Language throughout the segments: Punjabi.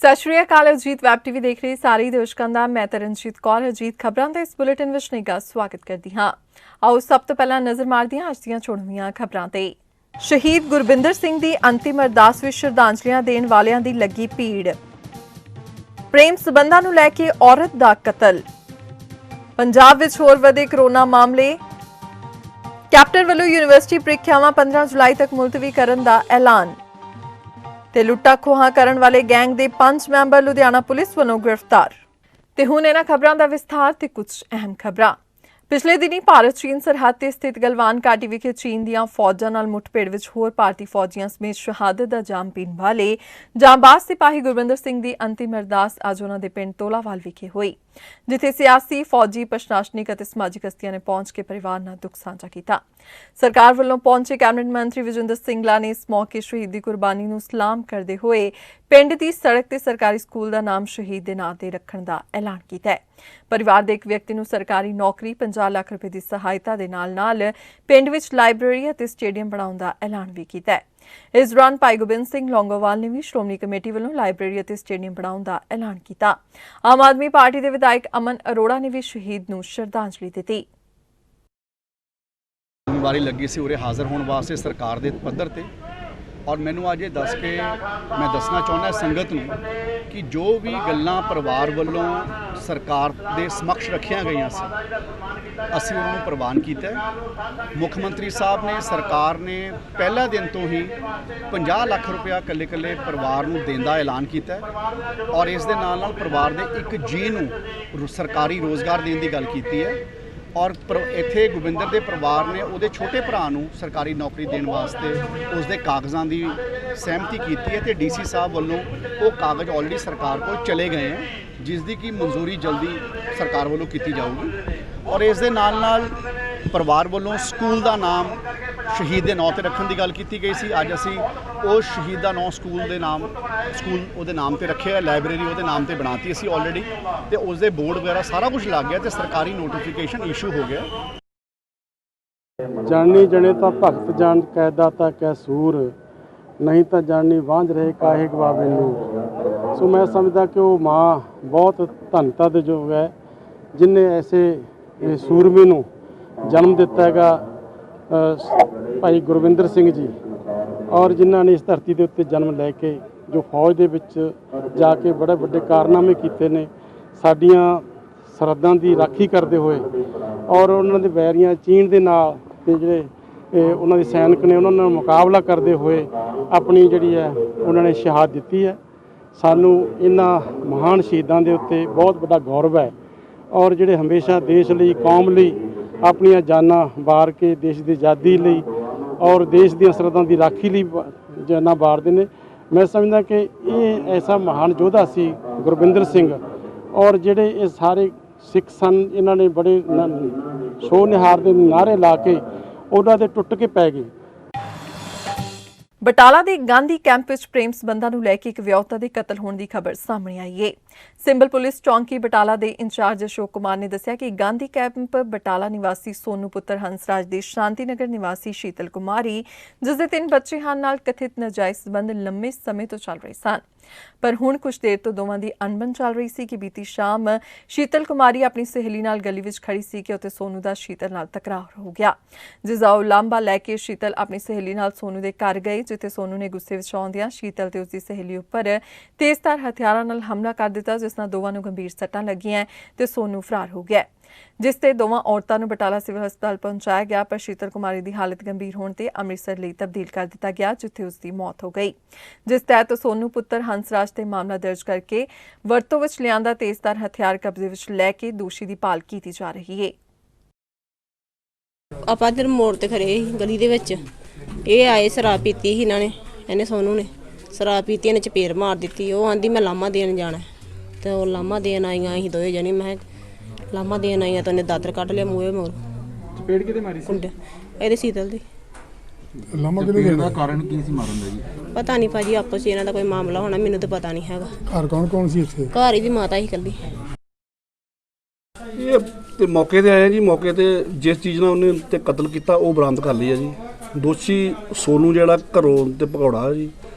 ਸਤਿ ਸ਼੍ਰੀ ਅਕਾਲ। ਅਜੀਤ ਵੈਬ ਟੀਵੀ ਦੇਖ ਰਹੇ ਸਾਰੇ ਦਰਸ਼ਕਾਂ ਦਾ ਮੈਂ ਤਰਨਜੀਤ ਕੌਰ ਅਜੀਤ ਖਬਰਾਂ ਦੇ ਇਸ ਬੁਲੇਟਿਨ ਵਿੱਚ ਨਿੱਘਾ ਸਵਾਗਤ ਕਰਦੀ ਹਾਂ। ਆਓ ਸਭ ਤੋਂ ਪਹਿਲਾਂ ਨਜ਼ਰ ਮਾਰਦੇ ਹਾਂ ਅੱਜ ਦੀਆਂ ਚੁਣਵੀਆਂ ਖਬਰਾਂ ਤੇ। ਸ਼ਹੀਦ ਗੁਰਬਿੰਦਰ ਸਿੰਘ ਦੀ ਅੰਤਿਮ ਅਰਦਾਸ ਵਿੱਚ ਸ਼ਰਧਾਂਜਲੀਆਂ ਦੇਣ ਵਾਲਿਆਂ ਦੀ ਲੱਗੀ ਭੀੜ। ਪ੍ਰੇਮ ਸਬੰਧਾਂ ਨੂੰ ਲੈ ਕੇ ਔਰਤ ਦਾ ਕਤਲ। ਪੰਜਾਬ ਵਿੱਚ ਹੋਰ ਵਧੇ ਕਰੋਨਾ ਮਾਮਲੇ। ਕੈਪਟਨ ਵੱਲੋਂ ਯੂਨੀਵਰਸਿਟੀ ਪ੍ਰੀਖਿਆਵਾਂ 15 ਜੁਲਾਈ ਤੱਕ ਮੁਲਤਵੀ ਕਰਨ ਦਾ ਐਲਾਨ। ਤੇ ਲੁੱਟਾਂ ਖੋਹਾਂ ਕਰਨ ਵਾਲੇ ਗੈਂਗ ਦੇ 5 ਮੈਂਬਰ ਲੁਧਿਆਣਾ ਪੁਲਿਸ ਵੱਲੋਂ ਗ੍ਰਿਫਤਾਰ। ਤੇ ਹੁਣ ਇਹਨਾਂ ਖਬਰਾਂ ਦਾ ਵਿਸਥਾਰ ਤੇ ਕੁਝ ਅਹਿਮ ਖਬਰਾਂ। ਪਿਛਲੇ ਦਿਨੀ ਭਾਰਤ ਚੀਨ ਸਰਹੱਦ ਤੇ ਸਥਿਤ ਗਲਵਾਨ ਘਾਟੀ ਵਿਖੇ ਚੀਨ ਦੀਆਂ ਫੌਜਾਂ ਨਾਲ ਮੁੱਠਭੇੜ ਵਿੱਚ ਹੋਰ ਭਾਰਤੀ ਫੌਜੀਆਂ ਸਮੇਤ ਸ਼ਹਾਦਤ ਦਾ ਜਾਮ ਪੀਣ ਵਾਲੇ ਜਾਂਬਾਜ਼ ਸਿਪਾਹੀ ਗੁਰਬਿੰਦਰ ਸਿੰਘ ਦੀ ਅੰਤਿਮ ਅਰਦਾਸ ਅੱਜ ਉਹਨਾਂ ਦੇ ਪਿੰਡ ਤੋਲਾਵਾਲ ਵਿਖੇ ਹੋਈ, ਜਿੱਥੇ ਸਿਆਸੀ, ਫੌਜੀ, ਪ੍ਰਸ਼ਾਸਨਿਕ ਅਤੇ ਸਮਾਜਿਕ ਹਸਤੀਆਂ ਨੇ ਪਹੁੰਚ ਕੇ ਪਰਿਵਾਰ ਨਾਲ ਦੁੱਖ ਸਾਂਝਾ ਕੀਤਾ। ਸਰਕਾਰ ਵੱਲੋਂ ਪਹੁੰਚੇ ਕੈਬਨਿਟ ਮੰਤਰੀ ਵਿਜੇਂਦਰ ਸਿੰਗਲਾ ਨੇ ਇਸ ਮੌਕੇ ਸ਼ਹੀਦ ਦੀ ਕੁਰਬਾਨੀ ਨੂੰ ਸਲਾਮ ਕਰਦੇ ਹੋਏ ਪਿੰਡ ਦੀ ਸੜਕ ਤੇ ਸਰਕਾਰੀ ਸਕੂਲ ਦਾ ਨਾਮ ਸ਼ਹੀਦ ਦੇ ਨਾਂ ਤੇ ਰੱਖਣ ਦਾ ਐਲਾਨ ਕੀਤਾ ਹੈ। ਪਰਿਵਾਰ ਦੇ ਇੱਕ ਵਿਅਕਤੀ ਨੂੰ ਸਰਕਾਰੀ ਨੌਕਰੀ, 50 ਲੱਖ ਰੁਪਏ ਦੀ ਸਹਾਇਤਾ ਦੇ ਨਾਲ ਪਿੰਡ ਵਿੱਚ ਲਾਇਬ੍ਰੇਰੀ ਅਤੇ ਸਟੇਡੀਅਮ ਬਣਾਉਣ ਦਾ ਐਲਾਨ ਵੀ ਕੀਤਾ ਹੈ। ਇਸ ਦੌਰਾਨ ਭਾਈ ਗੋਬਿੰਦ ਸਿੰਘ ਲੌਂਗੋਵਾਲ ਨੇ ਵੀ ਸ਼੍ਰੋਮਣੀ ਕਮੇਟੀ ਵੱਲੋਂ ਲਾਇਬ੍ਰੇਰੀ ਅਤੇ ਸਟੇਡੀਅਮ ਬਣਾਉਣ ਦਾ ਐਲਾਨ ਕੀਤਾ। ਆਮ ਆਦਮੀ ਪਾਰਟੀ ਦੇ ਵਿਧਾਇਕ ਅਮਨ ਅਰੋੜਾ ਨੇ ਵੀ ਸ਼ਹੀਦ ਨੂੰ ਸ਼ਰਧਾਂਜਲੀ ਦਿੱਤੀ। ਜ਼ਿੰਮੇਵਾਰੀ ਲੱਗੀ ਸੀ ਉਰੇ ਹਾਜ਼ਰ ਹੋਣ ਵਾਸਤੇ ਸਰਕਾਰ ਦੇ ਪੱਧਰ ਤੇ, ਔਰ ਮੈਨੂੰ ਅੱਜ ਇਹ ਦੱਸ ਕੇ ਮੈਂ ਦੱਸਣਾ ਚਾਹੁੰਦਾ ਸੰਗਤ ਨੂੰ ਕਿ ਜੋ ਵੀ ਗੱਲਾਂ ਪਰਿਵਾਰ ਵੱਲੋਂ ਸਰਕਾਰ ਦੇ ਸਮਕਸ਼ ਰੱਖੀਆਂ ਗਈਆਂ ਸੀ, ਅਸੀਂ ਉਹਨਾਂ ਨੂੰ ਪ੍ਰਵਾਨ ਕੀਤਾ। ਮੁੱਖ ਮੰਤਰੀ ਸਾਹਿਬ ਨੇ, ਸਰਕਾਰ ਨੇ ਪਹਿਲਾ ਦਿਨ ਤੋਂ ਹੀ 50 ਲੱਖ ਰੁਪਇਆ ਇਕੱਲੇ ਪਰਿਵਾਰ ਨੂੰ ਦੇਣ ਦਾ ਐਲਾਨ ਕੀਤਾ, ਔਰ ਇਸ ਦੇ ਨਾਲ ਪਰਿਵਾਰ ਦੇ ਇੱਕ ਜੀ ਨੂੰ ਸਰਕਾਰੀ ਰੋਜ਼ਗਾਰ ਦੇਣ ਦੀ ਗੱਲ ਕੀਤੀ ਹੈ। ਔਰ ਇੱਥੇ ਗੁਰਬਿੰਦਰ ਦੇ ਪਰਿਵਾਰ ਨੇ ਉਹਦੇ ਛੋਟੇ ਭਰਾ ਨੂੰ ਸਰਕਾਰੀ ਨੌਕਰੀ ਦੇਣ ਵਾਸਤੇ ਉਸ ਦੇ ਕਾਗਜ਼ਾਂ ਦੀ ਸਹਿਮਤੀ ਕੀਤੀ ਹੈ ਤੇ ਡੀਸੀ ਸਾਹਿਬ ਵੱਲੋਂ ਉਹ ਕਾਗਜ਼ ਆਲਰੇਡੀ ਸਰਕਾਰ ਕੋਲ ਚਲੇ ਗਏ ਹੈ, ਜਿਸ ਦੀ ਕਿ ਮਨਜ਼ੂਰੀ ਜਲਦੀ ਸਰਕਾਰ ਵੱਲੋਂ ਕੀਤੀ ਜਾਊਗੀ। ਔਰ ਇਸ ਦੇ ਨਾਲ ਪਰਿਵਾਰ ਵੱਲੋਂ ਸਕੂਲ ਦਾ ਨਾਮ ਸ਼ਹੀਦ ਦੇ ਨਾਂ ਤੇ ਰੱਖਣ ਦੀ ਗੱਲ ਕੀਤੀ ਗਈ ਸੀ। ਅੱਜ ਅਸੀਂ ਉਹ ਸ਼ਹੀਦ ਦਾ ਨਾਂ ਸਕੂਲ ਉਹਦੇ ਨਾਮ ਤੇ ਰੱਖਿਆ, ਲਾਇਬ੍ਰੇਰੀ ਉਹਦੇ ਨਾਮ ਤੇ ਬਣਾਤੀ ਅਸੀਂ ਆਲਰੇਡੀ, ਤੇ ਉਸ ਦੇ ਬੋਰਡ ਵਗੈਰਾ ਸਾਰਾ ਕੁਝ ਲੱਗ ਗਿਆ ਤੇ ਸਰਕਾਰੀ ਨੋਟੀਫਿਕੇਸ਼ਨ ਇਸ਼ੂ ਹੋ ਗਿਆ। ਜਾਣੀ ਜਣੇ ਤਾਂ ਭਗਤ ਜਾਣ ਕੈਦਾ ਤਾਂ ਕੈ ਸੂਰ, ਨਹੀਂ ਤਾਂ ਜਾਣੀ ਵਾਂਝ ਰਹੇ ਕਾਹੇ ਗਵਾਵੇ ਨੂੰ। ਸੋ ਮੈਂ ਸਮਝਦਾ ਕਿ ਉਹ ਮਾਂ ਬਹੁਤ ਧੰਨਤਾ ਦੇ ਯੋਗ ਹੈ ਜਿਨ੍ਹਾਂ ਐਸੇ ਸੂਰਮੇ ਨੂੰ ਜਨਮ ਦਿੱਤਾ ਹੈਗਾ, ਭਾਈ ਗੁਰਵਿੰਦਰ ਸਿੰਘ ਜੀ, ਔਰ ਜਿਨ੍ਹਾਂ ਨੇ ਇਸ ਧਰਤੀ ਦੇ ਉੱਤੇ ਜਨਮ ਲੈ ਕੇ ਜੋ ਫੌਜ ਦੇ ਵਿੱਚ ਜਾ ਕੇ ਬੜੇ ਵੱਡੇ ਕਾਰਨਾਮੇ ਕੀਤੇ ਨੇ, ਸਾਡੀਆਂ ਸਰਹੱਦਾਂ ਦੀ ਰਾਖੀ ਕਰਦੇ ਹੋਏ, ਔਰ ਉਹਨਾਂ ਦੇ ਵੈਰੀਆਂ ਚੀਨ ਦੇ ਨਾਲ ਤੇ ਜਿਹੜੇ ਉਹਨਾਂ ਦੇ ਸੈਨਿਕ ਨੇ ਉਹਨਾਂ ਨਾਲ ਮੁਕਾਬਲਾ ਕਰਦੇ ਹੋਏ ਆਪਣੀ ਜਿਹੜੀ ਹੈ ਉਹਨਾਂ ਨੇ ਸ਼ਹਾਦਤ ਦਿੱਤੀ ਹੈ। ਸਾਨੂੰ ਇਹਨਾਂ ਮਹਾਨ ਸ਼ਹੀਦਾਂ ਦੇ ਉੱਤੇ ਬਹੁਤ ਵੱਡਾ ਗੌਰਵ ਹੈ, ਔਰ ਜਿਹੜੇ ਹਮੇਸ਼ਾ ਦੇਸ਼ ਲਈ, ਕੌਮ ਲਈ ਆਪਣੀਆਂ ਜਾਨਾਂ ਵਾਰ ਕੇ ਦੇਸ਼ ਦੀ ਆਜ਼ਾਦੀ ਲਈ ਔਰ ਦੇਸ਼ ਦੀਆਂ ਸਰਹੱਦਾਂ ਦੀ ਰਾਖੀ ਲਈ ਜਾਨਾਂ ਵਾਰਦੇ ਨੇ। ਮੈਂ ਸਮਝਦਾ ਕਿ ਇਹ ਐਸਾ ਮਹਾਨ ਯੋਧਾ ਸੀ ਗੁਰਬਿੰਦਰ ਸਿੰਘ, ਔਰ ਜਿਹੜੇ ਇਹ ਸਾਰੇ ਸਿੱਖ ਸਨ, ਇਹਨਾਂ ਨੇ ਬੜੇ ਸੋ ਨਿਹਾਰ ਦੇ ਨਾਅਰੇ ਲਾ ਕੇ ਉਹਨਾਂ ਦੇ ਟੁੱਟ ਕੇ ਪੈ ਗਏ। ਬਟਾਲਾ ਦੇ ਗਾਂਧੀ ਕੈਂਪ ਵਿੱਚ ਪ੍ਰੇਮ ਸਬੰਧਾਂ ਨੂੰ ਲੈ ਕੇ ਇੱਕ ਵਿਆਹੁਤਾ ਦੇ ਕਤਲ ਹੋਣ ਦੀ ਖਬਰ ਸਾਹਮਣੇ ਆਈ ਹੈ। ਸਿੰਬਲ ਪੁਲਿਸ ਚੌਂਕੀ ਬਟਾਲਾ ਦੇ ਇੰਚਾਰਜ ਅਸ਼ੋਕ ਕੁਮਾਰ ਨੇ ਦੱਸਿਆ ਕਿ ਗਾਂਧੀ ਕੈਂਪ ਬਟਾਲਾ ਨਿਵਾਸੀ ਸੋਨੂ ਪੁੱਤਰ ਹੰਸਰਾਜ ਦੇ ਸ਼ਾਂਤੀ ਨਗਰ ਨਿਵਾਸੀ ਸ਼ੀਤਲ ਕੁਮਾਰੀ, ਜਿਸ ਦੇ 3 ਬੱਚੇ ਹਨ, ਨਾਲ ਕਥਿਤ ਨਾਜਾਇਜ਼ ਸਬੰਧ ਲੰਮੇ ਸਮੇਂ ਤੋਂ ਚੱਲ ਰਹੇ ਸਨ। ਪਰ ਹੁਣ ਕੁਝ ਦੇਰ ਤੋਂ ਦੋਵਾਂ ਦੀ ਅਣਬਣ ਚੱਲ ਰਹੀ ਸੀ ਕਿ ਬੀਤੀ ਸ਼ਾਮ ਸ਼ੀਤਲ ਕੁਮਾਰੀ ਆਪਣੀ ਸਹੇਲੀ ਨਾਲ ਗਲੀ ਵਿੱਚ ਖੜੀ ਸੀ ਕਿ ਉੱਥੇ ਸੋਨੂ ਦਾ ਸ਼ੀਤਲ ਨਾਲ ਤਕਰਾਰ ਹੋ ਗਿਆ, ਜਿਸ ਦਾ ਉਲਾਂਭਾ ਲੈ ਕੇ ਸ਼ੀਤਲ ਆਪਣੀ ਸਹੇਲੀ ਨਾਲ ਸੋਨੂ ਦੇ ਘਰ ਗਈ, ਜਿੱਥੇ ਸੋਨੂ ਨੇ ਗੁੱਸੇ ਵਿੱਚ ਆਉਂਦਿਆਂ ਸ਼ੀਤਲ ਤੇ ਉਸਦੀ ਸਹੇਲੀ ਉੱਪਰ ਤੇਜ਼ਧਾਰ ਹਥਿਆਰਾਂ ਨਾਲ ਹਮਲਾ ਕਰ ਦਿੱਤਾ, ਜਿਸ ਨਾਲ ਦੋਵਾਂ ਨੂੰ ਗੰਭੀਰ ਸੱਟਾਂ ਲੱਗੀਆਂ ਤੇ ਸੋਨੂ ਫਰਾਰ ਹੋ ਗਿਆ, ਜਿਸ ਤੇ ਦੋਵਾਂ ਔਰਤਾਂ ਨੂੰ ਬਟਾਲਾ ਸਿਵਲ ਹਸਪਤਾਲ ਪਹੁੰਚਾਇਆ ਗਿਆ। ਪਰ ਸ਼ੀਤਲ ਕੁਮਾਰੀ ਦੀ ਹਾਲਤ ਗੰਭੀਰ ਹੋਣ ਤੇ ਅੰਮ੍ਰਿਤਸਰ ਲਈ ਤਬਦੀਲ ਕਰ ਦਿੱਤਾ ਗਿਆ, ਜਿੱਥੇ ਉਸ ਦੀ ਮੌਤ ਹੋ ਗਈ, ਜਿਸ ਤਹਿਤ ਸੋਨੂ ਪੁੱਤਰ ਹੰਸਰਾਜ ਤੇ ਮਾਮਲਾ ਦਰਜ ਕਰਕੇ ਵਰਤੋਂ ਵਿੱਚ ਲਿਆਂਦਾ ਤੇਜ਼ਧਾਰ ਹਥਿਆਰ ਕਬਜ਼ੇ ਵਿੱਚ ਲੈ ਕੇ ਦੋਸ਼ੀ ਦੀ ਭਾਲ ਕੀਤੀ ਜਾ ਰਹੀ ਹੈ। ਆਪਾਂ ਇੱਧਰ ਮੋੜ ਤੇ ਖੜੇ ਸੀ ਗਲੀ ਦੇ ਵਿੱਚ, ਇਹ ਆਏ ਸ਼ਰਾਬ ਪੀਤੀ ਸੀ ਇਹਨੇ ਸੋਨੂ ਨੇ ਸ਼ਰਾਬ ਪੀਤੀ, ਇਹਨੇ ਚਪੇੜ ਮਾਰ ਦਿੱਤੀ। ਉਹ ਆਂਦੀ ਮੈਂ ਲਾਮਾ ਦੇਣ ਜਾਣਾ, ਤੇ ਉਹ ਲਾਮਾ ਦੇਣ ਆਈਆਂ ਅਸੀਂ ਦੋਵੇਂ ਜਣੇ। ਮੈਂ ਲਾਮਾ ਦੇਣ ਆਈਆਂ ਤਾਂ ਉਹਨੇ ਦਾਤਰ ਕੱਢ ਲਿਆ ਮੂਹਰੇ ਮੋਰ। ਚਪੇੜ ਕਿਤੇ ਮਾਰੀ ਸੀ? ਇਹਦੇ ਸੀਤਲ ਦੀ। ਲਾਮਾ ਕਿਹਦੇ ਦੇਣ ਦਾ ਕਾਰਨ ਕੀ ਸੀ ਮਾਰਨ ਦਾ ਜੀ? ਪਤਾ ਨਹੀਂ ਭਾਜੀ, ਆਪਸ ਵਿੱਚ ਇਹਨਾਂ ਦਾ ਕੋਈ ਮਾਮਲਾ ਹੋਣਾ, ਮੈਨੂੰ ਤਾਂ ਪਤਾ ਨਹੀਂ ਹੈਗਾ। ਘਰ ਕੌਣ ਸੀ ਇੱਥੇ? ਘਰ ਹੀ ਦੀ ਮਾਤਾ ਹੀ ਇਕੱਲੀ। ਇਹ ਤੇ ਮੌਕੇ ਤੇ ਆਇਆ ਜੀ, ਮੌਕੇ ਤੇ ਜਿਸ ਚੀਜ਼ ਨਾਲ ਉਹਨੇ ਤੇ ਕਤਲ ਕੀਤਾ ਉਹ ਬਰਾਮਦ ਕਰ ਲਈ ਹੈ ਜੀ। ਦੋਸ਼ੀ ਸੋਨੂ ਜਿਹੜਾ ਘਰੋਂ ਤੇ ਭਗੌੜਾ ਜੀ,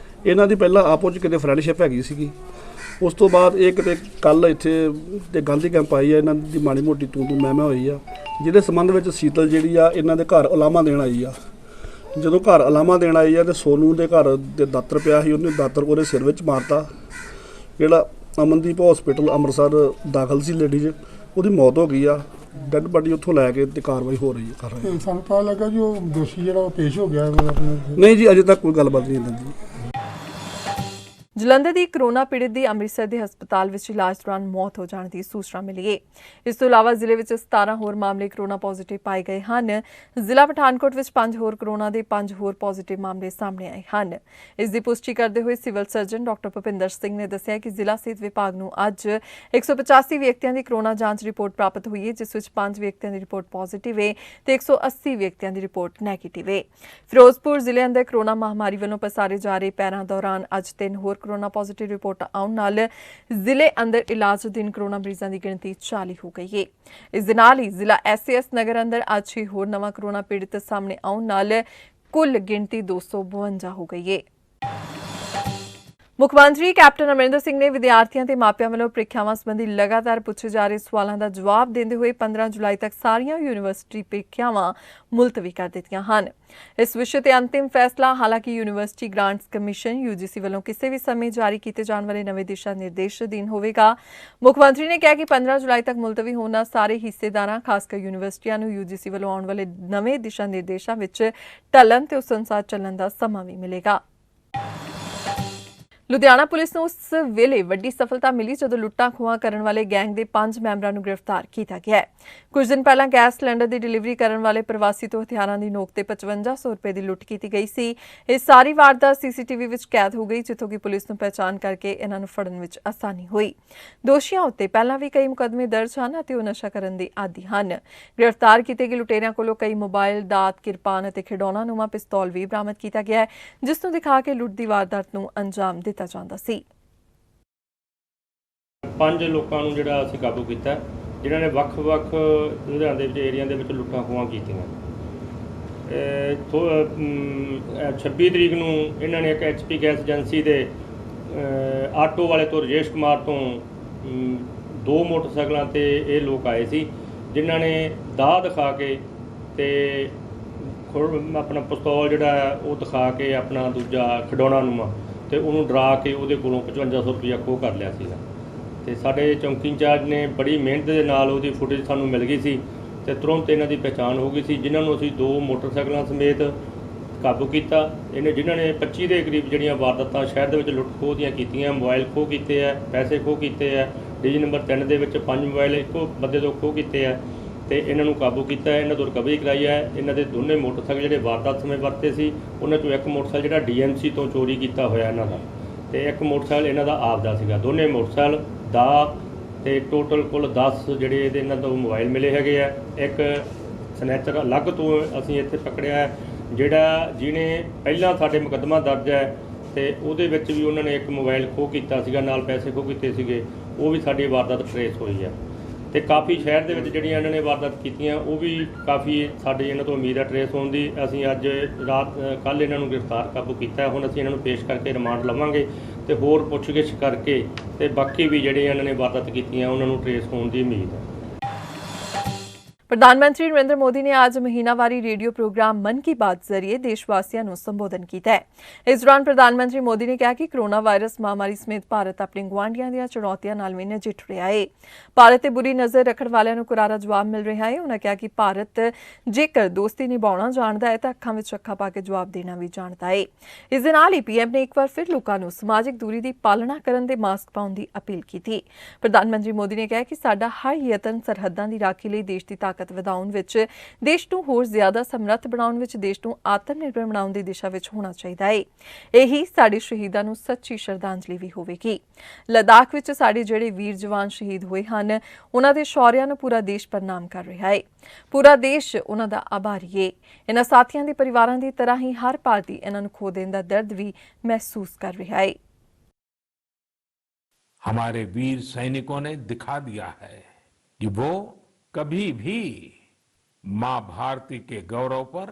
ਇਹਨਾਂ ਦੀ ਪਹਿਲਾਂ ਆਪੋ 'ਚ ਕਿਤੇ ਫਰੈਂਡਸ਼ਿਪ ਹੈਗੀ ਸੀਗੀ, ਉਸ ਤੋਂ ਬਾਅਦ ਇਹ ਕਿਤੇ ਕੱਲ ਇੱਥੇ ਤੇ ਗਾਂਧੀ ਕੈਂਪ ਆਈ ਆ, ਇਹਨਾਂ ਦੀ ਮਾੜੀ ਮੋਟੀ ਤੂੰ ਮੈਂ ਹੋਈ ਆ, ਜਿਹਦੇ ਸੰਬੰਧ ਵਿੱਚ ਸੀਤਲ ਜਿਹੜੀ ਆ ਇਹਨਾਂ ਦੇ ਘਰ ਉਲਾਮਾ ਦੇਣ ਆਈ ਆ। ਜਦੋਂ ਘਰ ਉਲਾਮਾ ਦੇਣ ਆਈ ਆ ਤੇ ਸੋਨੂ ਦੇ ਘਰ ਦੇ ਦਾਤਰ ਪਿਆ ਸੀ, ਉਹਨੇ ਦਾਤਰ ਉਹਦੇ ਸਿਰ ਵਿੱਚ ਮਾਰਤਾ। ਜਿਹੜਾ ਅਮਨਦੀਪ ਹਸਪੀਟਲ ਅੰਮ੍ਰਿਤਸਰ ਦਾਖਲ ਸੀ ਲੇਡੀਜ਼, ਉਹਦੀ ਮੌਤ ਹੋ ਗਈ ਆ। ਡੈਡ ਬਾਡੀ ਉੱਥੋਂ ਲੈ ਕੇ ਤੇ ਕਾਰਵਾਈ ਹੋ ਰਹੀ ਹੈ, ਕਰ ਰਹੇ ਸਾਨੂੰ ਪਤਾ ਲੱਗਾ ਜੀ ਉਹ ਦੋਸ਼ੀ ਜਿਹੜਾ ਉਹ ਪੇਸ਼ ਹੋ ਗਿਆ ਆਪਣੇ। ਨਹੀਂ ਜੀ, ਅਜੇ ਤੱਕ ਕੋਈ ਗੱਲਬਾਤ ਨਹੀਂ ਹੁੰਦੀ। ਜਲੰਧਰ ਦੀ ਕਰੋਨਾ ਪੀੜਤ ਦੀ ਅੰਮ੍ਰਿਤਸਰ ਦੇ ਹਸਪਤਾਲ ਵਿੱਚ ਇਲਾਜ ਦੌਰਾਨ ਮੌਤ ਹੋ ਜਾਣ ਦੀ ਸੂਚਨਾ ਮਿਲੀ ਹੈ। ਇਸ ਤੋਂ ਇਲਾਵਾ ਜ਼ਿਲ੍ਹੇ ਵਿੱਚ 17 ਹੋਰ ਮਾਮਲੇ ਕਰੋਨਾ ਪੋਜ਼ਿਟਿਵ ਪਾਏ ਗਏ ਹਨ। ਜ਼ਿਲ੍ਹਾ ਪਠਾਨਕੋਟ ਵਿੱਚ 5 ਹੋਰ ਕਰੋਨਾ ਦੇ 5 ਹੋਰ ਪੋਜ਼ਿਟਿਵ ਮਾਮਲੇ ਸਾਹਮਣੇ ਆਏ ਹਨ। ਇਸ ਦੀ ਪੁਸ਼ਟੀ ਕਰਦੇ ਹੋਏ civil surgeon doctor Bhupinder Singh ਨੇ ਦੱਸਿਆ ਕਿ ਜ਼ਿਲ੍ਹਾ ਸਿਹਤ ਵਿਭਾਗ ਨੂੰ ਅੱਜ 185 ਵਿਅਕਤੀਆਂ ਦੀ ਕਰੋਨਾ ਜਾਂਚ ਰਿਪੋਰਟ ਪ੍ਰਾਪਤ ਹੋਈ ਹੈ, ਜਿਸ ਵਿੱਚ 5 ਵਿਅਕਤੀਆਂ ਦੀ ਰਿਪੋਰਟ ਪੋਜ਼ਿਟਿਵ ਹੈ ਤੇ 180 ਵਿਅਕਤੀਆਂ ਦੀ ਰਿਪੋਰਟ ਨੈਗੇਟਿਵ ਹੈ। ਫਿਰੋਜ਼ਪੁਰ ਜ਼ਿਲ੍ਹੇ ਅੰਦਰ ਕਰੋਨਾ ਮਹਾਮਾਰੀ ਵੱਲੋਂ ਪਸਾਰੇ ਜਾ ਰਹੇ ਪੈਰਾਂ ਦੌਰਾਨ ਅੱਜ 3 ਹੋਰ ਕਰੋਨਾ ਪੋਜ਼ਿਟਿਵ ਰਿਪੋਰਟ ਆਉਣ ਨਾਲ ਜ਼ਿਲ੍ਹੇ ਅੰਦਰ ਇਲਾਜਾਧੀਨ ਕਰੋਨਾ ਮਰੀਜ਼ਾਂ ਦੀ ਗਿਣਤੀ 40 ਹੋ ਗਈ ਹੈ। ਇਸ ਦੇ ਨਾਲ ਹੀ ਜ਼ਿਲ੍ਹਾ ਐਸਏਐਸ ਨਗਰ ਅੰਦਰ ਅੱਜ 6 ਹੋਰ ਨਵਾਂ ਕਰੋਨਾ ਪੀੜਤ ਸਾਹਮਣੇ ਆਉਣ ਨਾਲ ਕੁੱਲ ਗਿਣਤੀ 252 ਹੋ ਗਈ ਹੈ। ਮੁੱਖ ਮੰਤਰੀ ਕੈਪਟਨ ਅਮਰਿੰਦਰ ਸਿੰਘ ਨੇ ਵਿਦਿਆਰਥੀਆਂ ਤੇ ਮਾਪਿਆਂ ਵੱਲੋਂ ਪ੍ਰੀਖਿਆਵਾਂ ਸੰਬੰਧੀ ਲਗਾਤਾਰ ਪੁੱਛੇ ਜਾ ਰਹੇ ਸਵਾਲਾਂ ਦਾ ਜਵਾਬ ਦਿੰਦੇ ਹੋਏ 15 ਜੁਲਾਈ ਤੱਕ ਸਾਰੀਆਂ ਯੂਨੀਵਰਸਿਟੀ ਪ੍ਰੀਖਿਆਵਾਂ ਮੁਲਤਵੀ ਕਰ ਦਿੱਤੀਆਂ ਹਨ। ਇਸ ਵਿਸ਼ੇ ਤੇ ਅੰਤਿਮ ਫੈਸਲਾ ਹਾਲਾਂਕਿ ਯੂਨੀਵਰਸਿਟੀ ਗ੍ਰਾਂਟਸ ਕਮਿਸ਼ਨ ਯੂਜੀਸੀ ਵੱਲੋਂ ਕਿਸੇ ਵੀ ਸਮੇਂ ਜਾਰੀ ਕੀਤੇ ਜਾਣ ਵਾਲੇ ਨਵੇਂ ਦਿਸ਼ਾ ਨਿਰਦੇਸ਼ ਅਧੀਨ ਹੋਵੇਗਾ। ਮੁੱਖ ਮੰਤਰੀ ਨੇ ਕਿਹਾ ਕਿ 15 ਜੁਲਾਈ ਤੱਕ ਮੁਲਤਵੀ ਹੋਣ ਨਾਲ ਸਾਰੇ ਹਿੱਸੇਦਾਰਾਂ ਖਾਸਕਰ ਯੂਨੀਵਰਸਿਟੀਆਂ ਨੂੰ ਯੂਜੀਸੀ ਵੱਲੋਂ ਆਉਣ ਵਾਲੇ ਨਵੇਂ ਦਿਸ਼ਾ ਨਿਰਦੇਸ਼ਾਂ ਵਿੱਚ ਢਲਣ ਤੇ ਉਸ ਅਨੁਸਾਰ ਚੱਲਣ ਦਾ ਸਮਾਂ ਵੀ ਮਿਲੇਗਾ। ਲੁਧਿਆਣਾ ਪੁਲਿਸ ਨੂੰ ਉਸ ਵੇਲੇ ਵੱਡੀ ਸਫਲਤਾ ਮਿਲੀ ਜਦੋਂ ਲੁੱਟਾਂ ਖੋਹਾਂ ਕਰਨ ਵਾਲੇ ਗੈਂਗ ਦੇ 5 ਮੈਂਬਰਾਂ ਨੂੰ ਗ੍ਰਿਫਤਾਰ ਕੀਤਾ ਗਿਆ ਹੈ। ਕੁਝ ਦਿਨ ਪਹਿਲਾਂ ਗੈਸ ਸਿਲੰਡਰ ਦੀ ਡਿਲੀਵਰੀ ਕਰਨ ਵਾਲੇ ਪ੍ਰਵਾਸੀ ਤੋਂ ਹਥਿਆਰਾਂ ਦੀ ਨੋਕ ਤੇ 5500 ਰੁਪਏ ਦੀ ਲੁੱਟ ਕੀਤੀ ਗਈ ਸੀ। ਇਹ ਸਾਰੀ ਵਾਰਦਾਤ ਸੀਸੀਟੀਵੀ ਵਿੱਚ ਕੈਦ ਹੋ ਗਈ, ਜਿੱਥੋਂ ਕਿ ਪੁਲਿਸ ਨੂੰ ਪਹਿਚਾਣ ਕਰਕੇ ਇਹਨਾਂ ਨੂੰ ਫੜਨ ਵਿੱਚ ਆਸਾਨੀ ਹੋਈ। ਦੋਸ਼ੀਆਂ ਉੱਤੇ ਪਹਿਲਾਂ ਵੀ ਕਈ ਮੁਕੱਦਮੇ ਦਰਜ ਹਨ ਅਤੇ ਉਹ ਨਸ਼ਾ ਕਰਨ ਦੇ ਆਦੀ ਹਨ। ਗ੍ਰਿਫਤਾਰ ਕੀਤੇ ਗਏ ਲੁਟੇਰਿਆਂ ਕੋਲੋਂ ਕਈ ਮੋਬਾਈਲ, ਦਾਤ, ਕਿਰਪਾਨ ਅਤੇ ਖਿਡੌਣਾ ਨੂੰਮਾ ਪਿਸਤੌਲ ਵੀ ਬਰਾਮਦ ਕੀਤਾ ਗਿਆ ਹੈ, ਜਿਸ ਨੂੰ ਦਿਖਾ ਕੇ ਲੁੱਟ ਦੀ ਵਾਰਦਾਤ ਨੂੰ ਅੰਜਾਮ ਦਿੱਤਾ ਜਾਂਦਾ ਸੀ। 5 ਲੋਕਾਂ ਨੂੰ ਜਿਹੜਾ ਅਸੀਂ ਕਾਬੂ ਕੀਤਾ, ਜਿਨ੍ਹਾਂ ਨੇ ਵੱਖ-ਵੱਖ ਲੁਧਿਆਣਾ ਦੇ ਵਿੱਚ ਏਰੀਆ ਦੇ ਵਿੱਚ ਲੁੱਟਾਂ ਖੋਹਾਂ ਕੀਤੀਆਂ। 26 ਤਰੀਕ ਨੂੰ ਇਹਨਾਂ ਨੇ ਇੱਕ HP ਗੈਸ ਏਜੰਸੀ ਦੇ ਆਟੋ ਵਾਲੇ ਤੋਂ ਰਜੇਸ਼ ਕੁਮਾਰ ਤੋਂ 2 ਮੋਟਰਸਾਈਕਲਾਂ ਤੇ ਇਹ ਲੋਕ ਆਏ ਸੀ, ਜਿਨ੍ਹਾਂ ਨੇ ਦਾਅ ਦਿਖਾ ਕੇ ਤੇ ਆਪਣਾ ਪਿਸਤੌਲ ਜਿਹੜਾ ਉਹ ਦਿਖਾ ਕੇ ਆਪਣਾ ਦੂਜਾ ਖਿਡੌਣਾ ਨੂੰਮਾ ਤੇ ਉਹਨੂੰ ਡਰਾ ਕੇ ਉਹਦੇ ਕੋਲੋਂ 5500 ਰੁਪਇਆ ਖੋਹ ਕਰ ਲਿਆ ਸੀਗਾ। ਤੇ ਸਾਡੇ ਚੌਂਕੀ ਇੰਚਾਰਜ ਨੇ ਬੜੀ ਮਿਹਨਤ ਦੇ ਨਾਲ ਉਹਦੀ ਫੁਟੇਜ ਸਾਨੂੰ ਮਿਲ ਗਈ ਸੀ ਤੇ ਤੁਰੰਤ ਇਹਨਾਂ ਦੀ ਪਹਿਚਾਣ ਹੋ ਗਈ ਸੀ, ਜਿਨ੍ਹਾਂ ਨੂੰ ਅਸੀਂ 2 ਮੋਟਰਸਾਈਕਲਾਂ ਸਮੇਤ ਕਾਬੂ ਕੀਤਾ। ਜਿਨ੍ਹਾਂ ਨੇ 25 ਦੇ ਕਰੀਬ ਜਿਹੜੀਆਂ ਵਾਰਦਾਤਾਂ ਸ਼ਹਿਰ ਦੇ ਵਿੱਚ ਲੁੱਟ ਖੋਹ ਦੀਆਂ ਕੀਤੀਆਂ, ਮੋਬਾਈਲ ਖੋਹ ਕੀਤੇ ਆ, ਪੈਸੇ ਖੋਹ ਕੀਤੇ ਆ। DG ਨੰਬਰ 3 ਦੇ ਵਿੱਚ 5 ਮੋਬਾਈਲ ਇੱਕੋ ਬੰਦੇ ਤੋਂ ਖੋਹ ਕੀਤੇ ਆ ਤੇ ਇਹਨਾਂ ਨੂੰ ਕਾਬੂ ਕੀਤਾ ਹੈ। ਇਹਨਾਂ ਤੋਂ ਰਿਕਵਰੀ ਕਰਾਈ ਹੈ। ਇਹਨਾਂ ਦੇ ਦੋਨੇ ਮੋਟਰਸਾਈਕਲ ਜਿਹੜੇ ਵਾਰਦਾਤ ਸਮੇਂ ਵਰਤੇ ਸੀ, ਉਹਨਾਂ ਚੋਂ ਇੱਕ ਮੋਟਰਸਾਈਕਲ ਜਿਹੜਾ DMC ਤੋਂ ਚੋਰੀ ਕੀਤਾ ਹੋਇਆ ਇਹਨਾਂ ਦਾ, ਤੇ ਇੱਕ ਮੋਟਰਸਾਈਕਲ ਇਹਨਾਂ ਦਾ ਆਪਦਾ ਸੀਗਾ। ਦੋਨੇ ਮੋਟਰਸਾਈਕਲ ਦਾ ਤੇ ਟੋਟਲ ਕੁੱਲ 10 ਜਿਹੜੇ ਇਹਦੇ ਇਹਨਾਂ ਤੋਂ ਮੋਬਾਈਲ ਮਿਲੇ ਹੈਗੇ ਆ। ਇੱਕ ਸਨੈਚਰ ਅਲੱਗ ਤੋਂ ਅਸੀਂ ਇੱਥੇ ਪਕੜਿਆ ਹੈ, ਜਿਹੜਾ ਜਿਹਨੇ ਪਹਿਲਾਂ ਸਾਡੇ ਮੁਕੱਦਮਾ ਦਰਜ ਹੈ ਤੇ ਉਹਦੇ ਵਿੱਚ ਵੀ ਉਹਨਾਂ ਨੇ ਇੱਕ ਮੋਬਾਈਲ ਖੋਹ ਕੀਤਾ ਸੀਗਾ, ਨਾਲ ਪੈਸੇ ਖੋਹ ਕੀਤੇ ਸੀਗੇ। ਉਹ ਵੀ ਸਾਡੀ ਵਾਰਦਾਤ ਟਰੇਸ ਹੋਈ ਹੈ। ਤੇ ਕਾਫੀ ਸ਼ਹਿਰ ਦੇ ਵਿੱਚ ਜਿਹੜੀਆਂ ਇਹਨਾਂ ਨੇ ਵਾਰਦਾਤ ਕੀਤੀਆਂ, ਉਹ ਵੀ ਕਾਫੀ ਸਾਡੀ ਇਹਨਾਂ ਤੋਂ ਉਮੀਦ ਹੈ ਟਰੇਸ ਹੋਣ ਦੀ। ਅਸੀਂ ਅੱਜ ਕੱਲ੍ਹ ਇਹਨਾਂ ਨੂੰ ਗ੍ਰਿਫਤਾਰ ਕਾਬੂ ਕੀਤਾ। ਹੁਣ ਅਸੀਂ ਇਹਨਾਂ ਨੂੰ ਪੇਸ਼ ਕਰਕੇ ਰਿਮਾਂਡ ਲਵਾਂਗੇ ਤੇ ਹੋਰ ਪੁੱਛਗਿੱਛ ਕਰਕੇ ਤੇ ਬਾਕੀ ਵੀ ਜਿਹੜੇ ਇਹਨਾਂ ਨੇ ਵਾਰਦਾਤ ਕੀਤੀਆਂ ਉਹਨਾਂ ਨੂੰ ਟਰੇਸ ਹੋਣ ਦੀ ਉਮੀਦ ਹੈ। प्रधानमंत्री नरेंद्र मोदी ने आज महीनावारी रेडियो प्रोग्राम मन की बात जरिए देशवासियों को संबोधन किया है। इस दौरान प्रधानमंत्री मोदी ने कहा कि कोरोना वायरस महामारी समेत भारत अपने गुआढ़ियां दी चुनौतियां नाल भी नजिठ रहा है। भारत ते बुरी नज़र रखण वालियां नूं करारा जवाब मिल रहा है। उन्होंने कहा कि भारत जेकर दोस्ती निभाउणा जाणदा है तां अखां विच अखां पा के जवाब देना भी जाणदा है। इस दे नाल ही पीएम ने एक बार फिर लोकां नूं समाजिक दूरी की पालना करन ते मास्क पाउण दी अपील की। प्रधानमंत्री मोदी ने कहा कि साडा हर यतन सरहदां दी राखी लई देश दी ताकत ਵਧਾਉਣ ਵਿੱਚ, ਦੇਸ਼ ਨੂੰ ਹੋਰ ਜ਼ਿਆਦਾ ਸਮਰੱਥ ਬਣਾਉਣ ਵਿੱਚ, ਦੇਸ਼ ਨੂੰ ਆਤਮ ਨਿਰਭਰ ਬਣਾਉਣ ਦੀ ਦਿਸ਼ਾ ਵਿੱਚ ਹੋਣਾ ਚਾਹੀਦਾ ਹੈ। ਇਹੀ ਸਾਡੇ ਸ਼ਹੀਦਾਂ ਨੂੰ ਸੱਚੀ ਸ਼ਰਧਾਂਜਲੀ ਵੀ ਹੋਵੇਗੀ। ਲਦਾਖ ਵਿੱਚ ਸਾਡੇ ਜਿਹੜੇ ਵੀਰ ਜਵਾਨ ਸ਼ਹੀਦ ਹੋਏ ਹਨ, ਉਹਨਾਂ ਦੇ ਸ਼ੌਰਿਆਂ ਨੂੰ ਪੂਰਾ ਦੇਸ਼ ਪ੍ਰਣਾਮ ਕਰ ਰਿਹਾ ਹੈ। ਪੂਰਾ ਦੇਸ਼ ਉਹਨਾਂ ਦਾ ਆਭਾਰੀ ਹੈ। ਇਹਨਾਂ ਸਾਥੀਆਂ ਦੇ ਪਰਿਵਾਰਾਂ ਦੀ ਤਰ੍ਹਾਂ ਹੀ ਹਰ ਭਾਰਤੀ ਇਹਨਾਂ ਨੂੰ ਖੋ ਦੇਣ ਦਾ ਦਰਦ ਵੀ ਮਹਿਸੂਸ ਕਰ ਰਿਹਾ ਹੈ। हमारे वीर सैनिकों ने दिखा दिया है कि वो कभी भी मां भारती के गौरव पर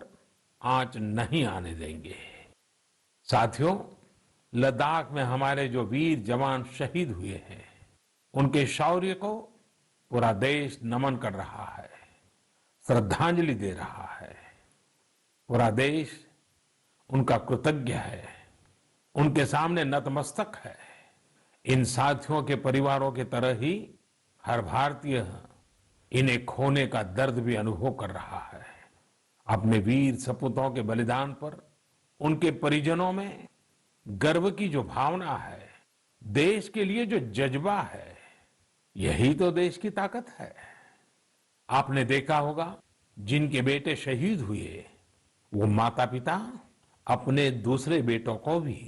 आंच नहीं आने देंगे। साथियों, लद्दाख में हमारे जो वीर जवान शहीद हुए हैं, उनके शौर्य को पूरा देश नमन कर रहा है, श्रद्धांजलि दे रहा है। पूरा देश उनका कृतज्ञ है, उनके सामने नतमस्तक है। इन साथियों के परिवारों की तरह ही हर भारतीय इन्हें खोने का दर्द भी अनुभव कर रहा है। अपने वीर सपूतों के बलिदान पर उनके परिजनों में गर्व की जो भावना है, देश के लिए जो जज्बा है, यही तो देश की ताकत है। आपने देखा होगा, जिनके बेटे शहीद हुए, वो माता पिता अपने दूसरे बेटों को भी,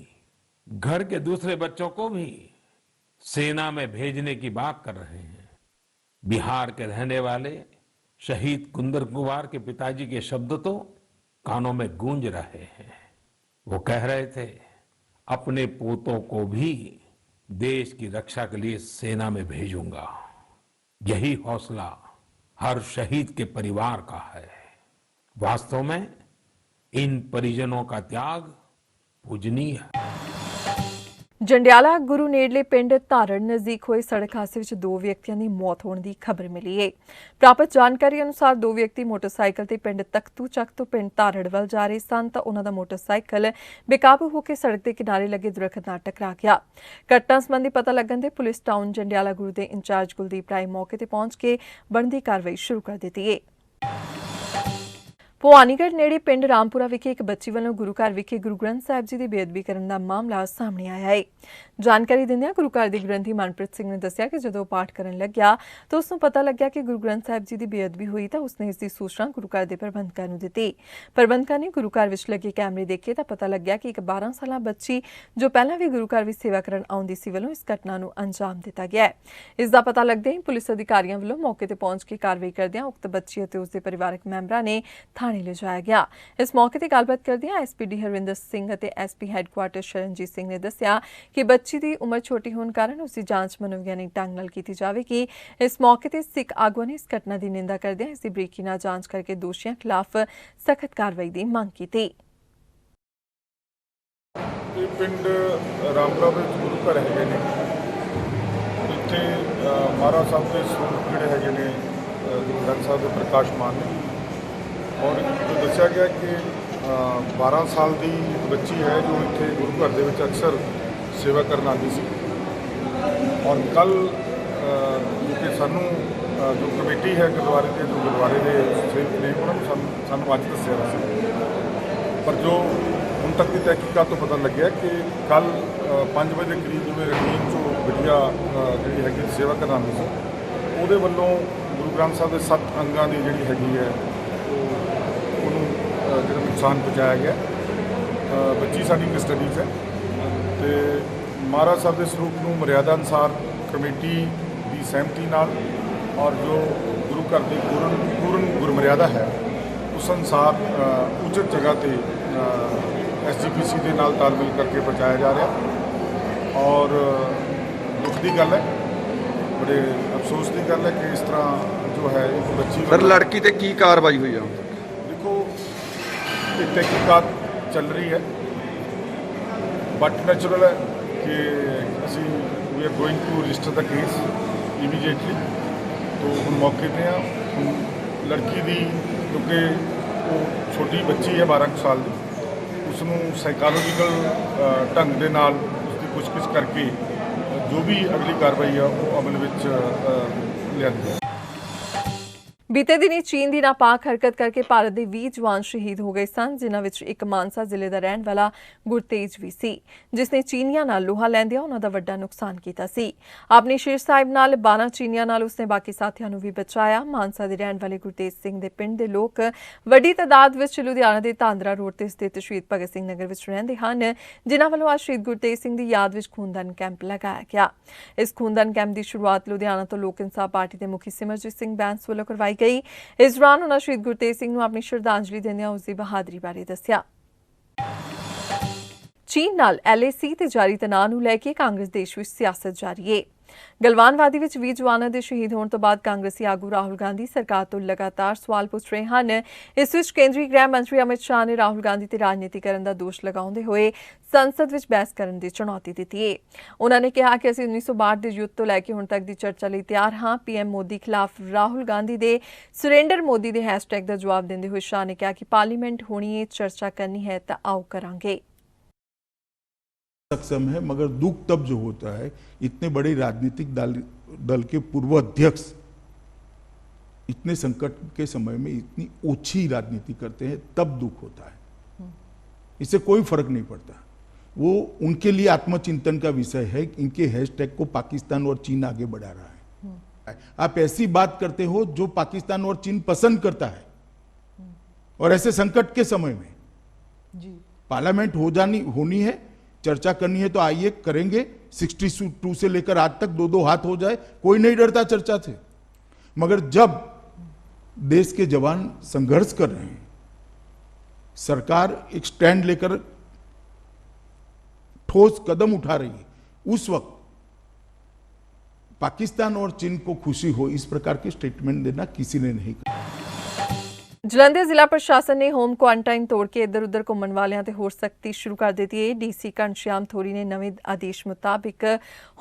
घर के दूसरे बच्चों को भी सेना में भेजने की बात कर रहे हैं। बिहार के रहने वाले शहीद कुंदन कुमार के पिताजी के शब्द तो कानों में गूंज रहे हैं। वो कह रहे थे, अपने पोतों को भी देश की रक्षा के लिए सेना में भेजूंगा। यही हौसला हर शहीद के परिवार का है। वास्तव में इन परिजनों का त्याग पूजनीय है। ਜੰਡਿਆਲਾ ਗੁਰੂ ਨੇੜਲੇ ਪਿੰਡ ਧਾਰੜ ਨਜ਼ਦੀਕ ਹੋਏ ਸੜਕ ਹਾਦਸੇ ਵਿੱਚ 2 ਵਿਅਕਤੀਆਂ ਦੀ ਮੌਤ ਹੋਣ ਦੀ ਖਬਰ ਮਿਲੀ ਹੈ। ਪ੍ਰਾਪਤ ਜਾਣਕਾਰੀ ਅਨੁਸਾਰ 2 ਵਿਅਕਤੀ ਮੋਟਰਸਾਈਕਲ ਤੇ ਪਿੰਡ ਤਖਤੂ ਚੱਕ ਤੋਂ ਪਿੰਡ ਧਾਰੜ ਵੱਲ ਜਾ ਰਹੇ ਸਨ ਤਾਂ ਉਹਨਾਂ ਦਾ ਮੋਟਰਸਾਈਕਲ ਬੇਕਾਬੂ ਹੋ ਕੇ ਸੜਕ ਦੇ ਕਿਨਾਰੇ ਲੱਗੇ ਦਰਖਤ ਨਾਲ ਟਕਰਾ ਗਿਆ। ਘਟਨਾ ਸੰਬੰਧੀ ਪਤਾ ਲੱਗਣ ਤੇ ਪੁਲਿਸ ਟਾਊਨ ਜੰਡਿਆਲਾ ਗੁਰੂ ਦੇ ਇੰਚਾਰਜ ਕੁਲਦੀਪ ਰਾਏ ਮੌਕੇ ਤੇ ਪਹੁੰਚ ਕੇ ਬਣਦੀ ਕਾਰਵਾਈ ਸ਼ੁਰੂ ਕਰ ਦਿੱਤੀ ਹੈ। ਭਵਾਨੀਗੜ੍ਹ ਨੇੜੇ ਪਿੰਡ ਰਾਮਪੁਰਾ ਵਿਖੇ ਇੱਕ ਬੱਚੀ ਵੱਲੋਂ ਗੁਰੂ ਘਰ ਵਿਖੇ ਗੁਰੂ ਗ੍ਰੰਥ ਸਾਹਿਬ ਜੀ ਦੀ ਬੇਅਦਬੀ ਕਰਨ ਦਾ ਮਾਮਲਾ ਸਾਹਮਣੇ ਆਇਆ ਹੈ। ਜਾਣਕਾਰੀ ਦਿੰਦਿਆਂ ਗੁਰੂ ਘਰ ਦੇ ਗ੍ਰੰਥੀ ਮਨਪ੍ਰੀਤ ਸਿੰਘ ਨੇ ਦੱਸਿਆ ਕਿ ਜਦੋਂ ਪਾਠ ਕਰਨ ਲੱਗਿਆ ਤਾਂ ਉਸ ਨੂੰ ਪਤਾ ਲੱਗਿਆ ਕਿ ਗੁਰੂ ਗ੍ਰੰਥ ਸਾਹਿਬ ਜੀ ਦੀ ਬੇਅਦਬੀ ਹੋਈ ਤਾਂ ਉਸਨੇ ਇਸ ਦੀ ਸੂਚਨਾ ਗੁਰੂ ਘਰ ਦੇ ਪ੍ਰਬੰਧਕਾਂ ਨੂੰ ਦਿੱਤੀ। ਪ੍ਰਬੰਧਕਾਂ ਨੇ ਗੁਰੂ ਘਰ ਵਿੱਚ ਲੱਗੇ ਕੈਮਰੇ ਦੇਖੇ ਤਾਂ ਪਤਾ ਲੱਗਿਆ ਕਿ ਇੱਕ 12 ਸਾਲਾ ਬੱਚੀ ਜੋ ਪਹਿਲਾਂ ਵੀ ਗੁਰੂ ਘਰ ਵਿੱਚ ਸੇਵਾ ਕਰਨ ਆਉਂਦੀ ਸੀ ਵੱਲੋਂ ਇਸ ਘਟਨਾ ਨੂੰ ਅੰਜਾਮ ਦਿੱਤਾ ਗਿਆ ਹੈ। ਇਸ ਦਾ ਪਤਾ ਲੱਗਦੇ ਹੀ ਪੁਲਿਸ ਅਧਿਕਾਰੀਆਂ ਵੱਲੋਂ ਮੌਕੇ ਤੇ ਪਹੁੰਚ ਕੇ ਕਾਰਵਾਈ ਕਰਦਿਆਂ ਉਕਤ ਬੱਚੀ ਅਤੇ ਉਸਦੇ ਪਰਿਵਾਰਕ ਮੈਂਬਰਾਂ ਨੇ ਥਾਣੇ ਲਿਜਾਇਆ ਗਿਆ। ਇਸ ਮੌਕੇ ਤੇ ਗੱਲਬਾਤ ਕਰਦਿਆਂ ਐਸਪੀਡੀ ਹਰਵਿੰਦਰ ਸਿੰਘ ਅਤੇ ਐਸਪੀ ਹੈੱਡਕੁਆਰਟਰ ਸ਼ਰਨਜੀਤ ਸਿੰਘ ਨੇ ਦੱਸਿਆ ਕਿ ਬੱਚੀ ਦੀ ਉਮਰ ਛੋਟੀ ਹੋਣ ਕਾਰਨ ਉਸ ਦੀ ਜਾਂਚ ਮਨੋਵਿਗਿਆਨਿਕ ਢੰਗ ਨਾਲ ਕੀਤੀ ਜਾਵੇਗੀ। ਇਸ ਮੌਕੇ ਤੇ ਸਿੱਖ ਆਗੂਆਂ ਨੇ ਇਸ ਘਟਨਾ ਦੀ ਨਿੰਦਾ ਕਰਦਿਆਂ ਇਸ ਦੀ ਬਰੀਕੀ ਨਾਲ ਜਾਂਚ ਕਰਕੇ ਦੋਸ਼ੀਆਂ ਖਿਲਾਫ ਸਖਤ ਕਾਰਵਾਈ ਦੀ ਮੰਗ ਕੀਤੀ। ਇਹ ਪਿੰਡ ਰਾਮਪੁਰਾ ਵਿੱਚ ਗੁਰੂ ਘਰ ਹੈਗੇ ਨੇ, ਇੱਥੇ ਮਹਾਰਾਜ ਸਾਹਿਬ ਦੇ ਸਰੂਪ ਜਿਹੜੇ ਹੈਗੇ ਨੇ ਗੁਰੂ ਗ੍ਰੰਥ ਸਾਹਿਬ ਦੇ ਪ੍ਰਕਾਸ਼ਮਾਨ ਨੇ। ਔਰ ਦੱਸਿਆ ਗਿਆ ਕਿ 12 ਸਾਲ ਦੀ ਬੱਚੀ ਹੈ ਜੋ ਇੱਥੇ ਗੁਰੂ ਘਰ ਦੇ ਵਿੱਚ ਅਕਸਰ ਸੇਵਾ ਕਰਨ ਆਉਂਦੀ ਸੀ। ਔਰ ਕੱਲ੍ਹ ਕਿ ਸਾਨੂੰ ਜੋ ਕਮੇਟੀ ਹੈ ਗੁਰਦੁਆਰੇ ਦੇ, ਜੋ ਗੁਰਦੁਆਰੇ ਦੇ ਸੇਵਕ ਨੇ, ਉਹਨਾਂ ਨੂੰ ਸਾਨੂੰ ਅੱਜ ਦੱਸਿਆ ਸੀ। ਪਰ ਜੋ ਹੁਣ ਤੱਕ ਦੀ ਤਹਿਕੀਕਾਤ ਤੋਂ ਪਤਾ ਲੱਗਿਆ ਕਿ ਕੱਲ੍ਹ 5 ਵਜੇ ਦੇ ਕਰੀਬ ਜਿਵੇਂ ਰਣੀਤ ਤੋਂ ਬਿਟੀਆ ਜਿਹੜੀ ਹੈਗੀ ਸੇਵਾ ਕਰਨ ਆਉਂਦੀ ਸੀ, ਉਹਦੇ ਵੱਲੋਂ ਗੁਰੂ ਗ੍ਰੰਥ ਸਾਹਿਬ ਦੇ 7 ਅੰਗਾਂ ਦੀ ਜਿਹੜੀ ਹੈਗੀ ਹੈ ਉਹਨੂੰ ਜਿਹੜਾ ਨੁਕਸਾਨ ਪਹੁੰਚਾਇਆ ਗਿਆ। ਬੱਚੀ ਸਾਡੀ ਕਸਟਡੀ 'ਚ ਹੈ ਅਤੇ ਮਹਾਰਾਜ ਸਾਹਿਬ ਦੇ ਸਰੂਪ ਨੂੰ ਮਰਿਆਦਾ ਅਨੁਸਾਰ ਕਮੇਟੀ ਦੀ ਸਹਿਮਤੀ ਨਾਲ ਔਰ ਜੋ ਗੁਰੂ ਘਰ ਦੀ ਪੂਰਨ ਗੁਰਮਰਿਆਦਾ ਹੈ ਉਸ ਅਨੁਸਾਰ ਉਚਿਤ ਜਗ੍ਹਾ 'ਤੇ SGPC ਦੇ ਨਾਲ ਤਾਲਮੇਲ ਕਰਕੇ ਪਹੁੰਚਾਇਆ ਜਾ ਰਿਹਾ। ਔਰ ਦੁੱਖ ਦੀ ਗੱਲ ਹੈ, ਬੜੇ ਅਫਸੋਸ ਦੀ ਗੱਲ ਹੈ ਕਿ ਇਸ ਤਰ੍ਹਾਂ ਜੋ ਹੈ ਇੱਕ ਬੱਚੀ। ਸਰ, ਲੜਕੀ ਤੇ ਕੀ ਕਾਰਵਾਈ ਹੋਈ ਆ? ਦੇਖੋ, ਇਹ ਤਹਿਕੀਕਾਤ ਚੱਲ ਰਹੀ ਹੈ, ਬਟ ਨੈਚੁਰਲ ਹੈ ਕਿ ਅਸੀਂ we are going to register the case immediately. तो ਹੁਣ ਮੌਕੇ 'ਤੇ ਆ। ਹੁਣ ਲੜਕੀ ਦੀ, ਕਿਉਂਕਿ ਉਹ ਛੋਟੀ ਬੱਚੀ ਹੈ 12 ਸਾਲ ਦੀ, ਉਸ ਨੂੰ ਸਾਈਕੋਲੋਜੀਕਲ ਢੰਗ ਦੇ ਨਾਲ ਉਸਦੀ ਪੁੱਛਗਿੱਛ ਕਰਕੇ ਜੋ ਵੀ ਅਗਲੀ ਕਾਰਵਾਈ ਆ ਉਹ ਅਮਲ ਵਿੱਚ ਲਿਆਂਦੀ ਹੈ। ਬੀਤੇ ਦਿਨੀ ਚੀਨ ਦੀ ਨਾਪਾਕ ਹਰਕਤ ਕਰਕੇ ਭਾਰਤ ਦੇ 20 ਜਵਾਨ ਸ਼ਹੀਦ ਹੋ ਗਏ ਸਨ, ਜਿਨ੍ਹਾਂ ਵਿੱਚ ਇੱਕ ਮਾਨਸਾ ਜ਼ਿਲ੍ਹੇ ਦਾ ਰਹਿਣ ਵਾਲਾ ਗੁਰਤੇਜ ਵੀ ਸੀ, ਜਿਸ ਨੇ ਚੀਨੀਆਂ ਨਾਲ ਲੋਹਾ ਲੈਂਦਿਆਂ ਉਹਨਾਂ ਦਾ ਵੱਡਾ ਨੁਕਸਾਨ ਕੀਤਾ ਸੀ। ਆਪਣੀ ਸ਼ੇਰ ਸਾਹਿਬ ਨਾਲ 12 ਚੀਨੀਆਂ ਨਾਲ ਉਸਨੇ ਬਾਕੀ ਸਾਥੀਆਂ ਨੂੰ ਵੀ ਬਚਾਇਆ। ਮਾਨਸਾ ਦੇ ਰਹਿਣ ਵਾਲੇ ਗੁਰਤੇਜ ਸਿੰਘ ਦੇ ਪਿੰਡ ਦੇ ਲੋਕ ਵੱਡੀ ਤਾਦਾਦ ਵਿੱਚ ਲੁਧਿਆਣਾ ਦੇ ਧਾਂਦਰਾ ਰੋਡ ਤੇ ਸਥਿਤ ਸ਼ਹੀਦ ਭਗਤ ਸਿੰਘ ਨਗਰ ਵਿੱਚ ਰਹਿੰਦੇ ਹਨ, ਜਿਨ੍ਹਾਂ ਵੱਲੋਂ ਅੱਜ ਸ਼ਹੀਦ ਗੁਰਤੇਜ ਸਿੰਘ ਦੀ ਯਾਦ ਵਿੱਚ ਖੂਨਦਾਨ ਕੈਂਪ ਲਗਾਇਆ ਗਿਆ। ਇਸ ਖੂਨਦਾਨ ਕੈਂਪ ਦੀ ਸ਼ੁਰੂਆਤ ਲੁਧਿਆਣਾ ਤੋਂ ਲੋਕ ਇਨਸਾਫ ਪਾਰਟੀ ਦੇ ਮੁਖੀ ਸਿਮਰਜੀਤ ਸਿੰਘ ਬੈਂਸ ਵੱਲੋਂ ਕਰਵਾਈ ਗਈ। ਇਸ ਦੌਰਾਨ ਉਹਨਾਂ ਸ਼ਹੀਦ ਗੁਰਤੇਜ ਸਿੰਘ ਨੂੰ ਆਪਣੀ ਸ਼ਰਧਾਂਜਲੀ ਦਿੰਦਿਆਂ ਉਸ ਦੀ ਬਹਾਦਰੀ ਬਾਰੇ ਦੱਸਿਆ। ਚੀਨ ਨਾਲ LAC ਤੇ ਜਾਰੀ ਤਣਾਅ ਨੂੰ ਲੈ ਕੇ ਕਾਂਗਰਸ ਦੇਸ਼ ਵਿੱਚ ਸਿਆਸਤ ਜਾਰੀ ਹੈ। ਗਲਵਾਨਵਾਦੀ ਵਿੱਚ 20 ਜਵਾਨਾਂ ਦੇ ਸ਼ਹੀਦ ਹੋਣ ਤੋਂ ਬਾਅਦ ਕਾਂਗਰਸੀ ਆਗੂ ਰਾਹੁਲ ਗਾਂਧੀ ਸਰਕਾਰ ਤੋਂ ਲਗਾਤਾਰ ਸਵਾਲ ਪੁੱਛ ਰਹੇ ਹਨ। ਇਸ ਵਿੱਚ ਕੇਂਦਰੀ ਗ੍ਰਹਿ ਮੰਤਰੀ ਅਮਿਤ ਸ਼ਾਹ ਨੇ ਰਾਹੁਲ ਗਾਂਧੀ ਤੇ ਰਾਜਨੀਤੀਕਰਨ ਦਾ ਦੋਸ਼ ਲਗਾਉਂਦੇ ਹੋਏ ਸੰਸਦ ਵਿੱਚ ਬਹਿਸ ਕਰਨ ਦੀ ਚੁਣੌਤੀ ਦਿੱਤੀ ਹੈ। ਉਹਨਾਂ ਨੇ ਕਿਹਾ ਕਿ ਅਸੀਂ 1962 ਦੇ ਯੁੱਧ ਤੋਂ ਲੈ ਕੇ ਹੁਣ ਤੱਕ ਦੀ ਚਰਚਾ ਲਈ ਤਿਆਰ ਹਾਂ। ਪੀਐਮ ਮੋਦੀ ਖਿਲਾਫ ਰਾਹੁਲ ਗਾਂਧੀ ਦੇ ਸੁਰੇਂਡਰ ਮੋਦੀ ਦੇ ਹੈਸ਼ਟੈਗ ਦਾ ਜਵਾਬ ਦਿੰਦੇ ਹੋਏ ਸ਼ਾਹ ਨੇ ਕਿਹਾ ਕਿ ਪਾर्लियामेंट होनी है, चर्चा करनी है तो आओ करांगे। सक्षम है, मगर दुख तब जो होता है इतने बड़े राजनीतिक दल के पूर्व अध्यक्ष इतने संकट के समय में इतनी ओछी राजनीति करते हैं, तब दुख होता है। इससे कोई फर्क नहीं पड़ता, वो उनके लिए आत्मचिंतन का विषय है। इनके हैशटैग को पाकिस्तान और चीन आगे बढ़ा रहा है। आप ऐसी बात करते हो जो पाकिस्तान और चीन पसंद करता है, और ऐसे संकट के समय में पार्लियामेंट होनी है, चर्चा करनी है तो आइए करेंगे। 62 से लेकर आज तक 2-2 हाथ हो जाए, कोई नहीं डरता चर्चा से। मगर जब देश के जवान संघर्ष कर रहे हैं, सरकार एक स्टैंड लेकर ठोस कदम उठा रही है, उस वक्त पाकिस्तान और चीन को खुशी हो इस प्रकार के स्टेटमेंट देना किसी ने नहीं किया। ਜਲੰਧਰ ਜ਼ਿਲ੍ਹਾ ਪ੍ਰਸ਼ਾਸਨ ਨੇ ਹੋਮ ਕੁਆਰੰਟਾਈਨ ਤੋੜ ਕੇ ਇੱਧਰ ਉੱਧਰ ਘੁੰਮਣ ਵਾਲਿਆਂ ਤੇ ਹੋਰ ਸਖਤੀ ਸ਼ੁਰੂ ਕਰ ਦਿੱਤੀ ਹੈ। ਡੀਸੀ ਘਨਸ਼ਿਆਮ ਥੋਰੀ ਨੇ ਨਵੇਂ ਆਦੇਸ਼ ਮੁਤਾਬਿਕ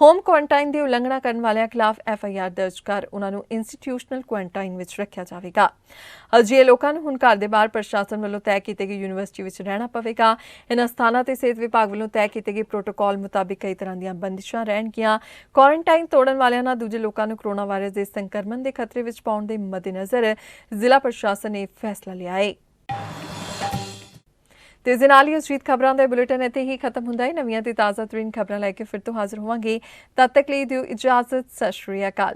ਹੋਮ ਕੁਆਰੰਟਾਈਨ ਦੀ ਉਲੰਘਣਾ ਕਰਨ ਵਾਲਿਆਂ ਖਿਲਾਫ FIR ਦਰਜ ਕਰ ਉਹਨਾਂ ਨੂੰ ਇੰਸਟੀਟਿਊਸ਼ਨਲ ਕੁਆਰੰਟਾਈਨ ਵਿੱਚ ਰੱਖਿਆ ਜਾਵੇਗਾ। ਅਜਿਹੇ ਲੋਕਾਂ ਨੂੰ ਹੁਣ ਘਰ ਦੇ ਬਾਹਰ ਪ੍ਰਸ਼ਾਸਨ ਵੱਲੋਂ ਤੈਅ ਕੀਤੇ ਗਏ ਯੂਨੀਵਰਸਿਟੀ ਵਿੱਚ ਰਹਿਣਾ ਪਵੇਗਾ। ਇਨ੍ਹਾਂ ਸਥਾਨਾਂ ਤੇ ਸਿਹਤ ਵਿਭਾਗ ਵੱਲੋਂ ਤੈਅ ਕੀਤੇ ਗਏ ਪ੍ਰੋਟੋਕਾਲ ਮੁਤਾਬਿਕ ਕਈ ਤਰ੍ਹਾਂ ਦੀਆਂ ਬੰਦਿਸ਼ਾਂ ਰਹਿਣਗੀਆਂ। ਕੁਆਰੰਟਾਈਨ ਤੋੜਨ ਵਾਲਿਆਂ ਨਾਲ ਦੂਜੇ ਲੋਕਾਂ ਨੂੰ ਕੋਰੋਨਾ ਵਾਇਰਸ ਦੇ ਸੰਕਰਮਣ ਦੇ ਖਤਰੇ ਵਿੱਚ ਪਾਉਣ ਦੇ ਮੱਦੇਨਜ਼ਰ ਜ਼ਿਲ੍ਹਾ ਪ੍ਰਸ਼ਾਸਨ ਨੇ ਫੈਸਲਾ ਲਿਆ ਹੈ। ਤੇ ਇਸ ਦੇ ਨਾਲ ਹੀ ਅਜੀਤ ਖਬਰਾਂ ਦਾ ਬੁਲੇਟਿਨ ਇੱਥੇ ਹੀ ਖਤਮ ਹੁੰਦਾ ਹੈ। ਨਵੀਆਂ ਤੇ ਤਾਜ਼ਾ ਤਰੀਨ ਖਬਰਾਂ ਲੈ ਕੇ ਫਿਰ ਤੋਂ ਹਾਜ਼ਰ ਹੋਵਾਂਗੇ। ਤਦ ਤੱਕ ਲਈ ਦਿਓ ਇਜਾਜ਼ਤ। ਸਤਿ ਸ਼੍ਰੀ ਅਕਾਲ।